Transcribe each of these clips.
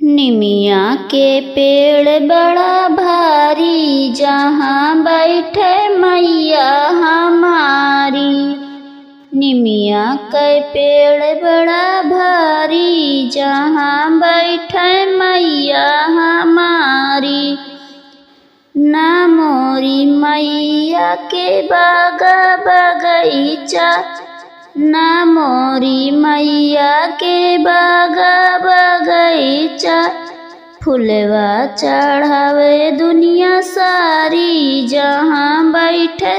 निमिया के पेड़ बड़ा भारी, जहाँ बैठे मैया हमारी। निमिया के पेड़ बड़ा भारी, जहाँ बैठे मैया हमारी। ना मोरी मैया के बागा बगीचा, ना मोरी मैया के बागा बगीचा। फुलवा चढ़ावे दुनिया सारी, जहाँ बैठे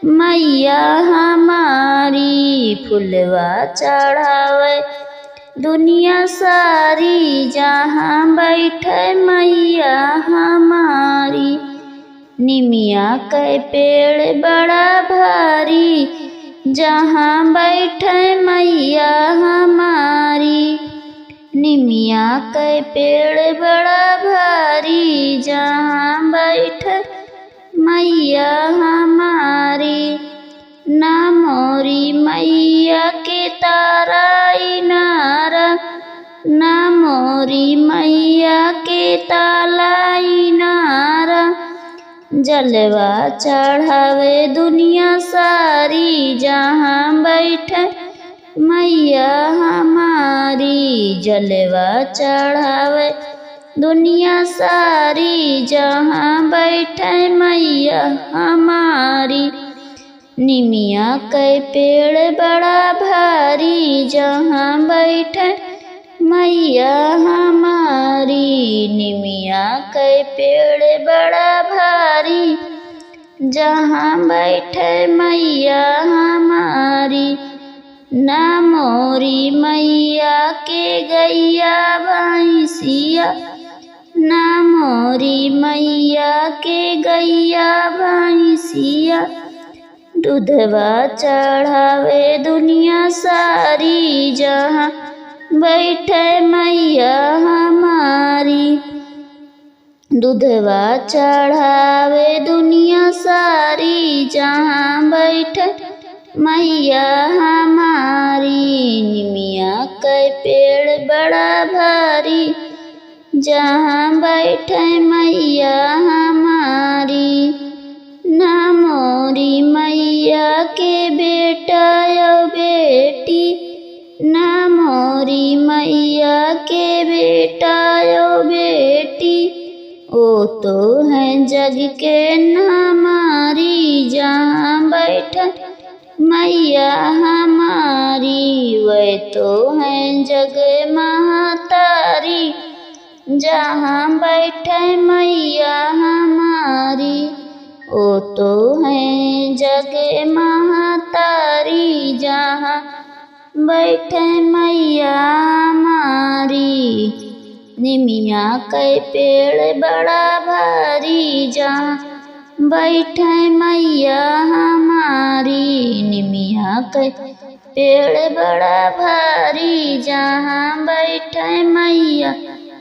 मैया हमारी। फुलवा चढ़ावे दुनिया सारी, जहाँ बैठे मैया हमारी। निमिया के पेड़ बड़ा भारी, जहाँ बैठे मैया हमारी। निमिया के पेड़ बड़ा भारी, जहाँ बैठे मैया हमारी। ना मोरी मैया के तारा इनारा, ना मोरी मैया के ताला इनारा। जलवा चढ़ावे दुनिया सारी, जहाँ बैठे मैया हमारी। जलवा चढ़ावे दुनिया सारी, जहाँ बैठे मैया हमारी। निमिया के पेड़ बड़ा भारी, जहाँ बैठे मैया हमारी। निमिया के पेड़ बड़ा भारी, जहाँ बैठे मैया हमारी। ना मोरी मैया के गैया भैंसिया, ना मोरी मैया के गैया भैंसिया। दूधवा चढ़ावे दुनिया सारी, जहाँ बैठे मैया हमारी। दूधवा चढ़ावे दुनिया सारी, जहाँ बैठे मैया हमारी। निमिया के पेड़ बड़ा भारी, जहाँ बैठे मैया हमारी। ना मोरी मैया के बेटा या बेटी, ना मोरी मैया के बेटा या बेटी। ओ तो है जग के हमारी, जहाँ बैठे मैया हमारी। वे तो है जग महतारी, जहाँ बैठे मैया हमारी। ओ तो है जग महतारी, जहाँ बैठे मैया हमारी। निमिया के पेड़ बड़ा भारी, जहाँ बैठे मैया हमारी। निमिया के पेड़ बड़ा भारी, जहाँ बैठे मैया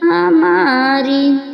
हमारी।